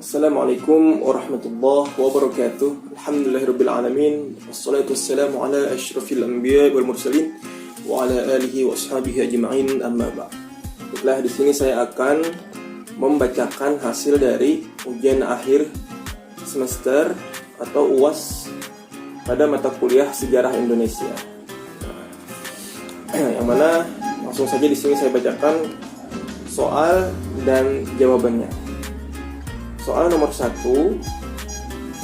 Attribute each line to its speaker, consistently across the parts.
Speaker 1: Assalamualaikum warahmatullahi wabarakatuh. Alhamdulillahirrabbilalamin. Wassalatu wassalamu ala asyrafil anbiya wal mursalin wa ala alihi wa ashabihi ajma'in, amma ba'd. Baiklah, di sini saya akan membacakan hasil dari ujian akhir semester atau UAS pada mata kuliah Sejarah Indonesia. Yang mana langsung saja di sini saya bacakan soal dan jawabannya. Soal nomor 1,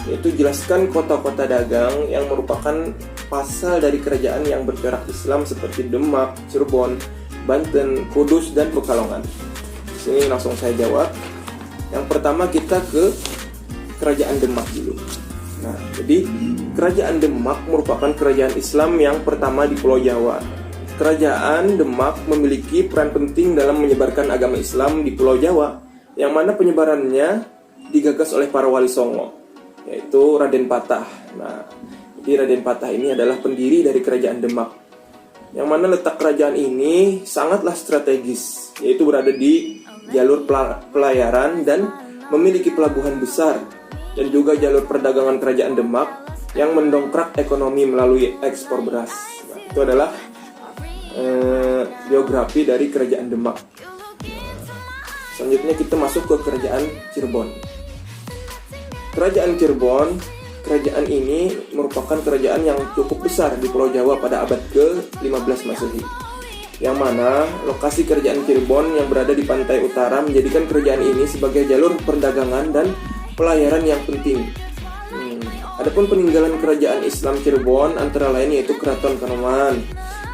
Speaker 1: yaitu jelaskan kota-kota dagang yang merupakan pasal dari kerajaan yang bercorak Islam seperti Demak, Cirebon, Banten, Kudus, dan Pekalongan. Di sini langsung saya jawab. Yang pertama kita ke kerajaan Demak dulu. Nah, jadi kerajaan Demak merupakan kerajaan Islam yang pertama di Pulau Jawa. Kerajaan Demak memiliki peran penting dalam menyebarkan agama Islam di Pulau Jawa, yang mana penyebarannya digagas oleh para wali songo, yaitu Raden Patah. Nah, jadi Raden Patah ini adalah pendiri dari kerajaan Demak, yang mana letak kerajaan ini sangatlah strategis, yaitu berada di jalur pelayaran dan memiliki pelabuhan besar, dan juga jalur perdagangan kerajaan Demak yang mendongkrak ekonomi melalui ekspor beras. Nah, itu adalah biografi dari kerajaan Demak. Selanjutnya kita masuk ke kerajaan Cirebon. Kerajaan Cirebon, kerajaan ini merupakan kerajaan yang cukup besar di Pulau Jawa pada abad ke-15 Masehi. Yang mana lokasi kerajaan Cirebon yang berada di pantai utara menjadikan kerajaan ini sebagai jalur perdagangan dan pelayaran yang penting. Adapun peninggalan kerajaan Islam Cirebon antara lain yaitu Keraton Kanoman,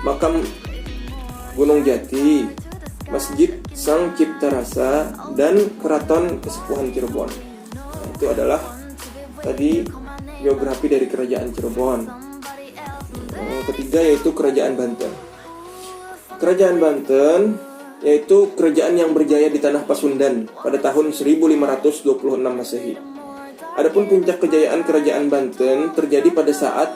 Speaker 1: Makam Gunung Jati, Masjid Sang Cipta Rasa, dan Keraton Kesepuhan Cirebon. Nah, itu adalah tadi biografi dari kerajaan Cirebon. Yang ketiga yaitu kerajaan Banten. Kerajaan Banten yaitu kerajaan yang berjaya di tanah Pasundan pada tahun 1526 Masehi. Adapun puncak kejayaan kerajaan Banten terjadi pada saat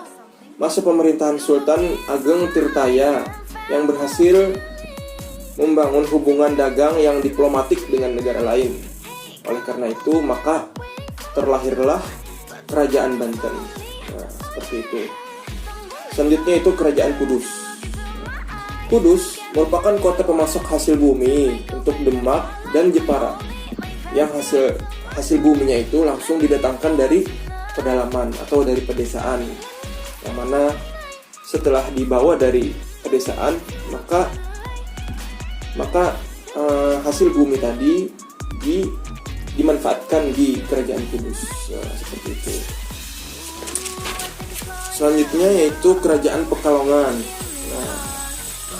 Speaker 1: masa pemerintahan Sultan Ageng Tirtaya yang berhasil membangun hubungan dagang yang diplomatik dengan negara lain. Oleh karena itu, maka terlahirlah kerajaan Banten. Nah, seperti itu. Selanjutnya itu kerajaan Kudus. Kudus merupakan kota pemasok hasil bumi untuk Demak dan Jepara, yang hasil buminya itu langsung didatangkan dari pedalaman atau dari pedesaan, yang mana setelah dibawa dari pedesaan maka hasil bumi tadi dimanfaatkan di kerajaan Kudus. Nah, seperti itu. Selanjutnya yaitu kerajaan Pekalongan. Nah,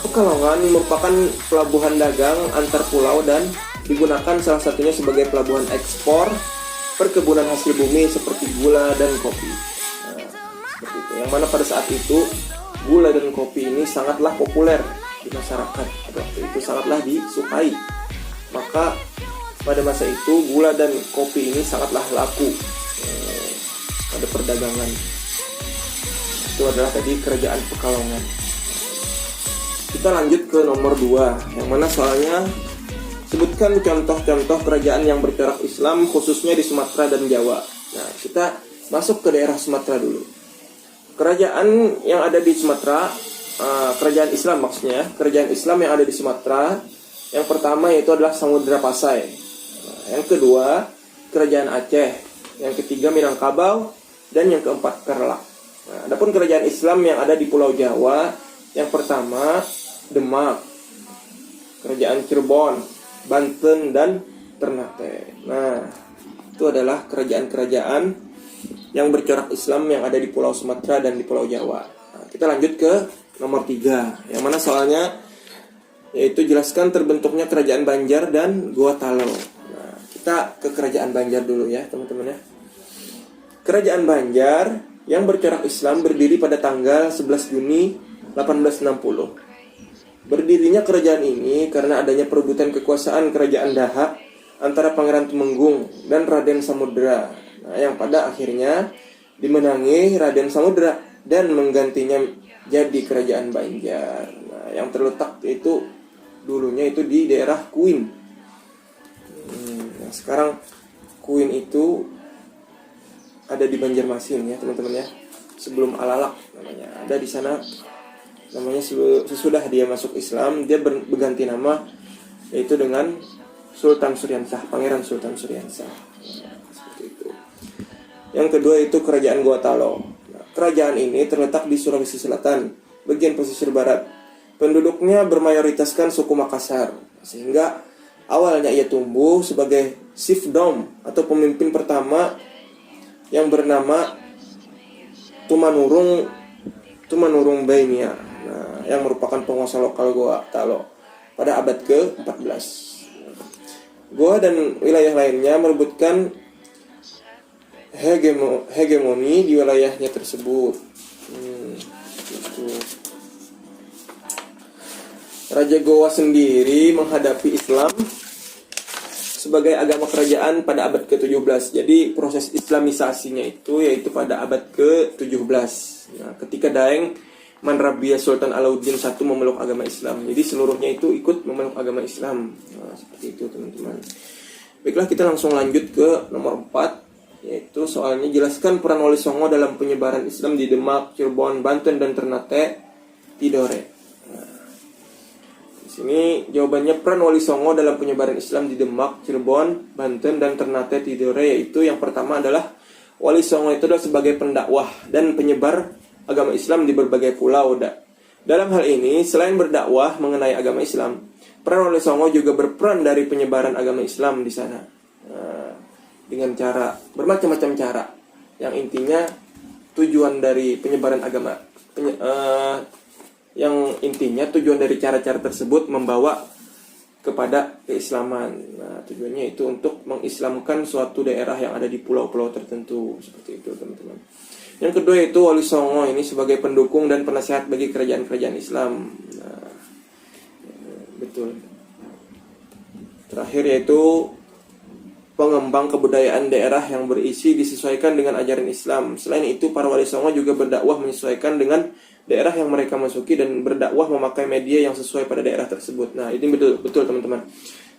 Speaker 1: Pekalongan merupakan pelabuhan dagang antar pulau dan digunakan salah satunya sebagai pelabuhan ekspor perkebunan hasil bumi seperti gula dan kopi. Nah, seperti itu. Yang mana pada saat itu gula dan kopi ini sangatlah populer di masyarakat. Waktu itu sangatlah disukai. Maka pada masa itu gula dan kopi ini sangatlah laku pada perdagangan. Itu adalah tadi kerajaan Pekalongan. Kita lanjut ke nomor 2, yang mana soalnya sebutkan contoh-contoh kerajaan yang bercorak Islam khususnya di Sumatera dan Jawa. Nah, kita masuk ke daerah Sumatera dulu. Kerajaan yang ada di Sumatera, kerajaan Islam maksudnya, kerajaan Islam yang ada di Sumatera, yang pertama yaitu adalah Samudra Pasai. Yang kedua, kerajaan Aceh. Yang ketiga, Minangkabau. Dan yang keempat, Kerlak. Nah, adapun kerajaan Islam yang ada di Pulau Jawa, yang pertama, Demak, kerajaan Cirebon, Banten, dan Ternate. Nah, itu adalah kerajaan-kerajaan yang bercorak Islam yang ada di Pulau Sumatera dan di Pulau Jawa. Nah, kita lanjut ke nomor 3, yang mana soalnya yaitu jelaskan terbentuknya kerajaan Banjar dan Gua Talo. Nah, kita ke kerajaan Banjar dulu ya teman-teman ya. Kerajaan Banjar yang bercorak Islam berdiri pada tanggal 11 Juni 1860. Berdirinya kerajaan ini karena adanya perebutan kekuasaan kerajaan Daha antara Pangeran Tumenggung dan Raden Samudra. Nah, yang pada akhirnya dimenangi Raden Samudra dan menggantinya jadi kerajaan Banjar. Nah, yang terletak itu dulunya itu di daerah Kuin. Nah, sekarang Kuin itu ada di Banjarmasin ya teman-teman ya. Sebelum Alalak namanya. Ada di sana namanya sesudah dia masuk Islam dia berganti nama yaitu dengan Sultan Suryansah, Pangeran Sultan Suryansah. Seperti itu. Yang kedua itu Kerajaan Gotalo. Nah, kerajaan ini terletak di Sulawesi Selatan, bagian pesisir barat. Penduduknya bermayoritaskan suku Makassar, sehingga awalnya ia tumbuh sebagai chiefdom atau pemimpin pertama yang bernama Tumanurung Bainia, yang merupakan penguasa lokal Goa Talo pada abad ke-14. Goa dan wilayah lainnya merebutkan hegemoni di wilayahnya tersebut. Gitu. Raja Goa sendiri menghadapi Islam sebagai agama kerajaan pada abad ke-17. Jadi proses islamisasinya itu yaitu pada abad ke-17. Nah, ketika Daeng Manrabia Sultan Alauddin I memeluk agama Islam. Jadi seluruhnya itu ikut memeluk agama Islam. Nah, seperti itu teman-teman. Baiklah, kita langsung lanjut ke nomor 4. Yaitu soalnya jelaskan peran Wali Songo dalam penyebaran Islam di Demak, Cirebon, Banten, dan Ternate Tidore. Di sini jawabannya peran Wali Songo dalam penyebaran Islam di Demak, Cirebon, Banten, dan Ternate Tidore yaitu yang pertama adalah Wali Songo itu adalah sebagai pendakwah dan penyebar agama Islam di berbagai pulau. Dalam hal ini, selain berdakwah mengenai agama Islam, peran Wali Songo juga berperan dari penyebaran agama Islam di sana. Dengan cara bermacam-macam cara, yang intinya tujuan dari penyebaran agama, yang intinya tujuan dari cara-cara tersebut membawa kepada keislaman. Nah, tujuannya itu untuk mengislamkan suatu daerah yang ada di pulau-pulau tertentu, seperti itu teman-teman. Yang kedua itu Wali Songo ini sebagai pendukung dan penasehat bagi kerajaan-kerajaan Islam. Nah, betul. Terakhir yaitu pengembang kebudayaan daerah yang berisi disesuaikan dengan ajaran Islam. Selain itu, para Wali Songo juga berdakwah menyesuaikan dengan daerah yang mereka masuki dan berdakwah memakai media yang sesuai pada daerah tersebut. Nah, ini betul teman-teman.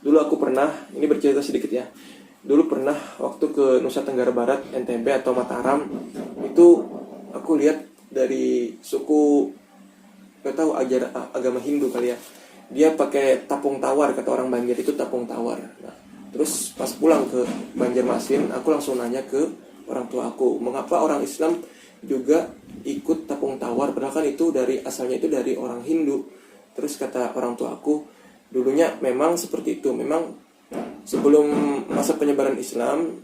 Speaker 1: Dulu aku pernah, ini bercerita sedikit ya. Dulu pernah waktu ke Nusa Tenggara Barat, NTB atau Mataram, itu aku lihat dari suku, gak tahu agama Hindu kali ya. Dia pakai tapung tawar, kata orang Banjar itu tapung tawar. Nah, terus pas pulang ke Banjarmasin, aku langsung nanya ke orang tua aku, mengapa orang Islam juga ikut tapung tawar, padahal kan itu asalnya itu dari orang Hindu. Terus kata orang tua aku, dulunya memang seperti itu. Memang sebelum masa penyebaran Islam,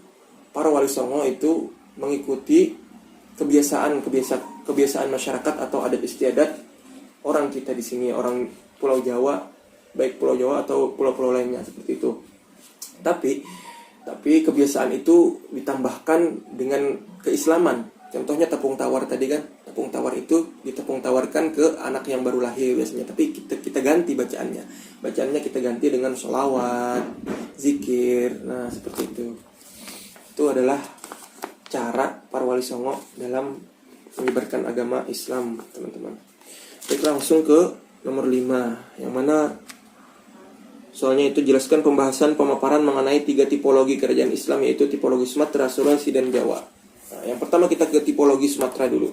Speaker 1: para Wali Songo itu mengikuti kebiasaan masyarakat atau adat istiadat orang kita di sini, orang Pulau Jawa, baik Pulau Jawa atau pulau-pulau lainnya seperti itu. Tapi kebiasaan itu ditambahkan dengan keislaman. Contohnya tepung tawar tadi kan, tepung tawar itu ditepung tawarkan ke anak yang baru lahir biasanya. Tapi kita ganti bacaannya. Bacaannya kita ganti dengan sholawat, zikir. Nah, seperti itu. Itu adalah cara para Wali Songo dalam menyebarkan agama Islam, teman-teman. Kita langsung ke nomor 5, yang mana soalnya itu jelaskan pembahasan pemaparan mengenai 3 tipologi kerajaan Islam, yaitu tipologi Sumatera, Sulawesi, dan Jawa. Nah, yang pertama kita ke tipologi Sumatera dulu.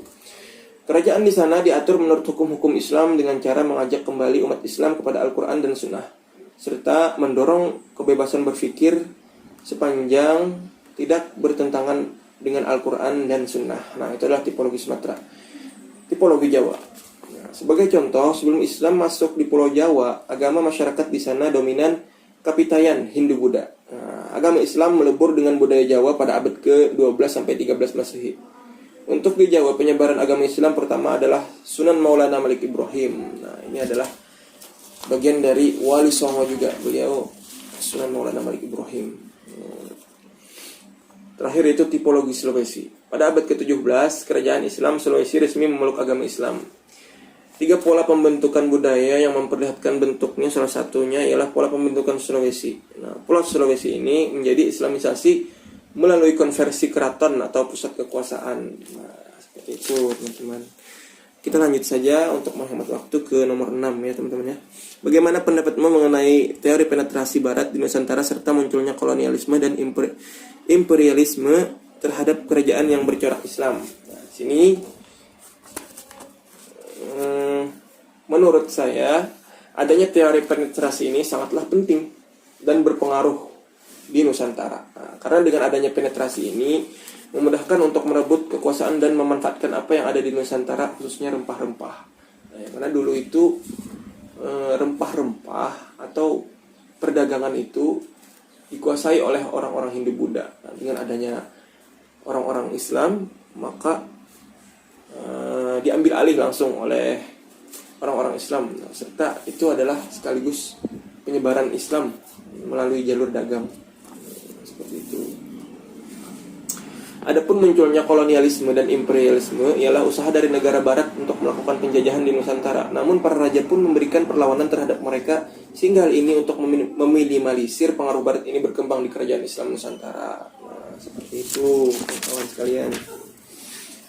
Speaker 1: Kerajaan di sana diatur menurut hukum-hukum Islam dengan cara mengajak kembali umat Islam kepada Al-Quran dan Sunnah, serta mendorong kebebasan berpikir sepanjang tidak bertentangan dengan Al-Quran dan Sunnah. Nah, itu adalah tipologi Sumatera. Tipologi Jawa. Sebagai contoh, sebelum Islam masuk di Pulau Jawa, agama masyarakat di sana dominan Kapitayan Hindu-Buddha. Nah, agama Islam melebur dengan budaya Jawa pada abad ke-12 sampai 13 Masehi. Untuk di Jawa, penyebaran agama Islam pertama adalah Sunan Maulana Malik Ibrahim. Nah, ini adalah bagian dari Wali Songo juga, beliau Sunan Maulana Malik Ibrahim. Terakhir itu tipologi Sulawesi. Pada abad ke-17, kerajaan Islam Sulawesi resmi memeluk agama Islam. 3 pola pembentukan budaya yang memperlihatkan bentuknya, salah satunya ialah pola pembentukan Sulawesi. Nah, pola Sulawesi ini menjadi islamisasi melalui konversi keraton atau pusat kekuasaan. Nah, seperti itu teman-teman. Kita lanjut saja untuk menghemat waktu ke nomor 6 ya teman-teman ya. Bagaimana pendapatmu mengenai teori penetrasi Barat di Nusantara serta munculnya kolonialisme dan imperialisme terhadap kerajaan yang bercorak Islam? Nah, sini menurut saya adanya teori penetrasi ini sangatlah penting dan berpengaruh di Nusantara. Nah, karena dengan adanya penetrasi ini memudahkan untuk merebut kekuasaan dan memanfaatkan apa yang ada di Nusantara, khususnya rempah-rempah. Nah, karena dulu itu rempah-rempah atau perdagangan itu dikuasai oleh orang-orang Hindu-Buddha. Nah, dengan adanya orang-orang Islam, maka diambil alih langsung oleh orang-orang Islam. Nah, serta itu adalah sekaligus penyebaran Islam melalui jalur dagang. Seperti itu. Adapun munculnya kolonialisme dan imperialisme ialah usaha dari negara barat untuk melakukan penjajahan di Nusantara. Namun para raja pun memberikan perlawanan terhadap mereka, sehingga hal ini untuk meminimalisir pengaruh barat ini berkembang di kerajaan Islam Nusantara. Nah, seperti itu, kawan sekalian.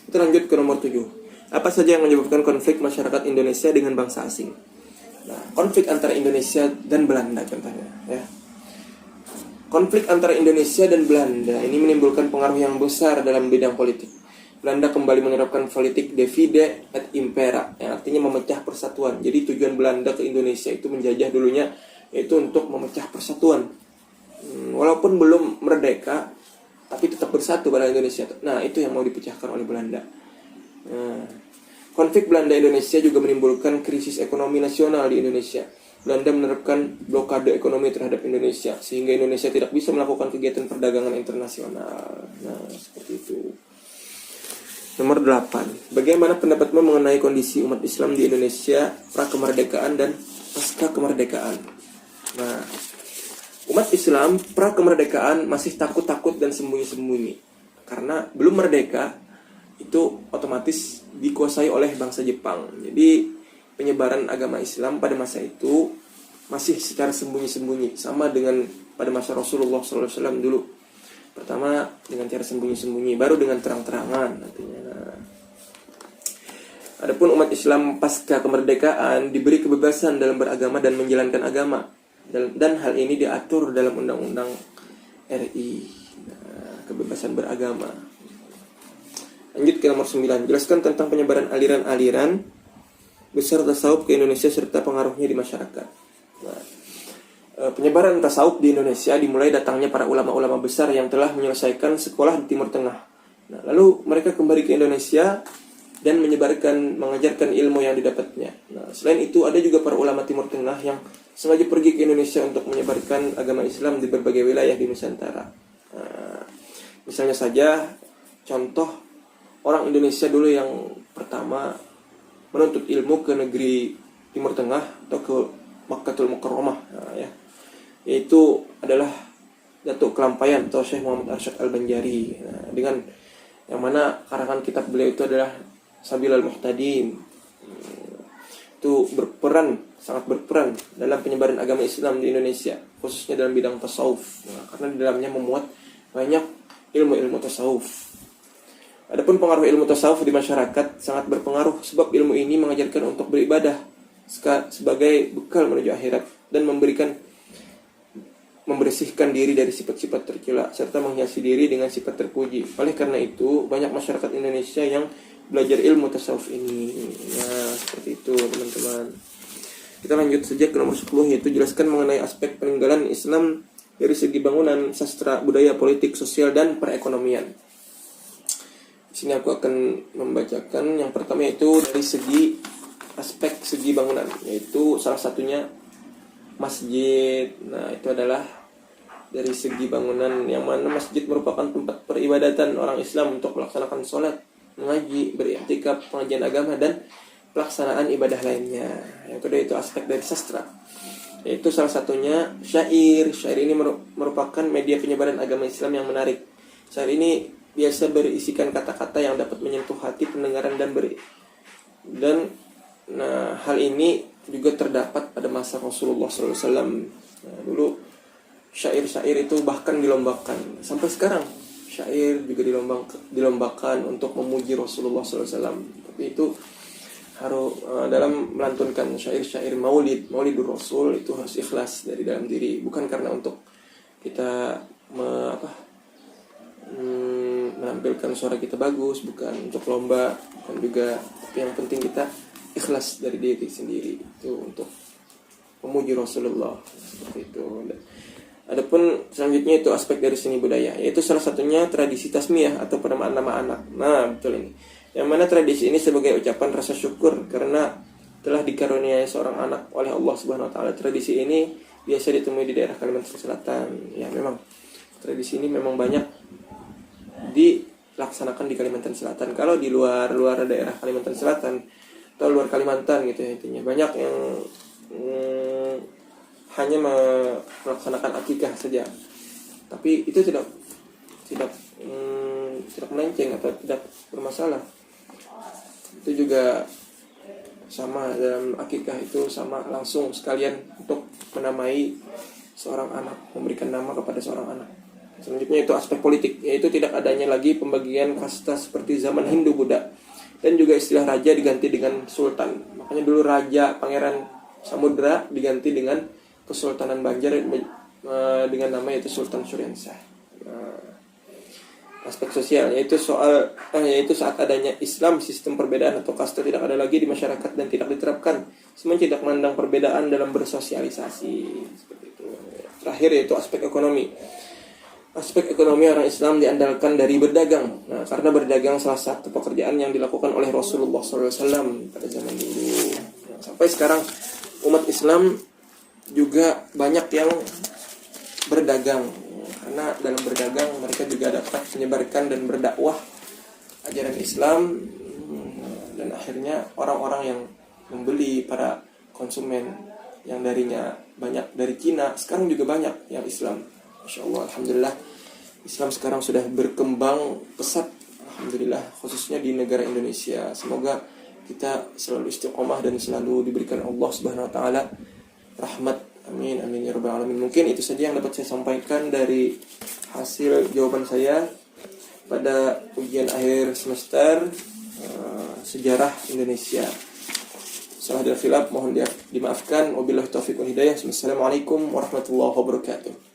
Speaker 1: Kita lanjut ke nomor 7. Apa saja yang menyebabkan konflik masyarakat Indonesia dengan bangsa asing? Nah, konflik antara Indonesia dan Belanda contohnya, ya. Konflik antara Indonesia dan Belanda ini menimbulkan pengaruh yang besar dalam bidang politik. Belanda kembali menerapkan politik divide et impera, yang artinya memecah persatuan. Jadi tujuan Belanda ke Indonesia itu menjajah dulunya, yaitu untuk memecah persatuan. Walaupun belum merdeka, tapi tetap bersatu pada Indonesia. Nah, itu yang mau dipecahkan oleh Belanda. Konflik Belanda-Indonesia juga menimbulkan krisis ekonomi nasional di Indonesia. Belanda menerapkan blokade ekonomi terhadap Indonesia, sehingga Indonesia tidak bisa melakukan kegiatan perdagangan internasional. Nah, seperti itu. Nomor 8. Bagaimana pendapatmu mengenai kondisi umat Islam di Indonesia pra-kemerdekaan dan pasca kemerdekaan? Nah, umat Islam pra-kemerdekaan masih takut-takut dan sembunyi-sembunyi. Karena belum merdeka, itu otomatis dikuasai oleh bangsa Jepang. Jadi penyebaran agama Islam pada masa itu masih secara sembunyi-sembunyi, sama dengan pada masa Rasulullah SAW dulu. Pertama dengan cara sembunyi-sembunyi, baru dengan terang-terangan nantinya. Adapun umat Islam pasca kemerdekaan diberi kebebasan dalam beragama dan menjalankan agama, dan hal ini diatur dalam Undang-Undang RI. Kebebasan beragama. Lanjut ke nomor 9. Jelaskan tentang penyebaran aliran-aliran besar tasawuf ke Indonesia serta pengaruhnya di masyarakat. Nah, penyebaran tasawuf di Indonesia dimulai datangnya para ulama-ulama besar yang telah menyelesaikan sekolah di Timur Tengah. Nah, lalu mereka kembali ke Indonesia dan mengajarkan ilmu yang didapatnya. Nah, selain itu ada juga para ulama Timur Tengah yang sengaja pergi ke Indonesia untuk menyebarkan agama Islam di berbagai wilayah di Nusantara. Nah, misalnya saja contoh orang Indonesia dulu yang pertama menuntut ilmu ke negeri Timur Tengah atau ke Makkatul Mukarramah, nah, ya, yaitu adalah Datuk Kelampayan atau Syekh Muhammad Arsyad Al-Banjari. Nah, dengan yang mana karangan kitab beliau itu adalah Sabilal Muhtadin. Itu sangat berperan dalam penyebaran agama Islam di Indonesia, khususnya dalam bidang tasawuf. Nah, karena di dalamnya memuat banyak ilmu-ilmu tasawuf. Adapun pengaruh ilmu tasawuf di masyarakat sangat berpengaruh, sebab ilmu ini mengajarkan untuk beribadah sebagai bekal menuju akhirat dan membersihkan diri dari sifat-sifat tercela serta menghiasi diri dengan sifat terpuji. Oleh karena itu, banyak masyarakat Indonesia yang belajar ilmu tasawuf ini. Ya, seperti itu, teman-teman. Kita lanjut saja ke nomor 10, yaitu jelaskan mengenai aspek peninggalan Islam dari segi bangunan, sastra, budaya, politik, sosial, dan perekonomian. Di sini aku akan membacakan yang pertama, yaitu dari aspek segi bangunan, yaitu salah satunya masjid. Nah, itu adalah dari segi bangunan, yang mana masjid merupakan tempat peribadatan orang Islam untuk melaksanakan sholat, mengaji, beriktikaf, pengajian agama, dan pelaksanaan ibadah lainnya. Yang kedua itu aspek dari sastra, yaitu salah satunya syair. Syair ini merupakan media penyebaran agama Islam yang menarik. Syair ini biasa berisikan kata-kata yang dapat menyentuh hati pendengaran dan hal ini juga terdapat pada masa Rasulullah SAW. Nah, dulu syair-syair itu bahkan dilombakan. Sampai sekarang syair juga dilombakan untuk memuji Rasulullah SAW. Tapi itu harus dalam melantunkan syair-syair Maulidur Rasul itu harus ikhlas dari dalam diri, bukan karena untuk kita menampilkan suara kita bagus, bukan untuk lomba, bukan juga, tapi yang penting kita ikhlas dari diri sendiri itu untuk memuji Rasulullah seperti itu. Adapun selanjutnya itu aspek dari seni budaya, yaitu salah satunya tradisi tasmiyah atau penamaan nama anak. Nah, betul ini. Yang mana tradisi ini sebagai ucapan rasa syukur karena telah dikaruniai seorang anak oleh Allah Subhanahu wa taala. Tradisi ini biasa ditemui di daerah Kalimantan Selatan. Ya, memang tradisi ini memang banyak dilaksanakan di Kalimantan Selatan. Kalau di luar daerah Kalimantan Selatan atau luar Kalimantan gitu ya, intinya banyak yang hanya melaksanakan akikah saja, tapi itu tidak melenceng atau tidak bermasalah. Itu juga sama, dalam akikah itu sama langsung sekalian untuk menamai seorang anak, memberikan nama kepada seorang anak. Selanjutnya itu aspek politik, yaitu tidak adanya lagi pembagian kasta seperti zaman Hindu Buddha, dan juga istilah raja diganti dengan sultan. Makanya dulu raja Pangeran Samudra diganti dengan Kesultanan Banjar dengan nama yaitu Sultan Suryensah. Aspek sosial yaitu saat adanya Islam, sistem perbedaan atau kasta tidak ada lagi di masyarakat dan tidak diterapkan. Semuanya tidak memandang perbedaan dalam bersosialisasi seperti itu. Terakhir yaitu aspek ekonomi. Aspek ekonomi orang Islam diandalkan dari berdagang. Nah, karena berdagang salah satu pekerjaan yang dilakukan oleh Rasulullah SAW pada zaman dulu. Nah, sampai sekarang umat Islam juga banyak yang berdagang, karena dalam berdagang mereka juga dapat menyebarkan dan berdakwah ajaran Islam, dan akhirnya orang-orang yang membeli, para konsumen yang darinya banyak dari Cina, sekarang juga banyak yang Islam. Masya Allah, Alhamdulillah, Islam sekarang sudah berkembang pesat, Alhamdulillah, khususnya di negara Indonesia. Semoga kita selalu istiqomah dan selalu diberikan Allah Subhanahu wa taala rahmat, amin amin ya rabbal alamin. Mungkin itu saja yang dapat saya sampaikan dari hasil jawaban saya pada ujian akhir semester sejarah Indonesia. Salah dan khilaf mohon dimaafkan. Wabillahi taufiq wal hidayah. Wassalamualaikum warahmatullahi wabarakatuh.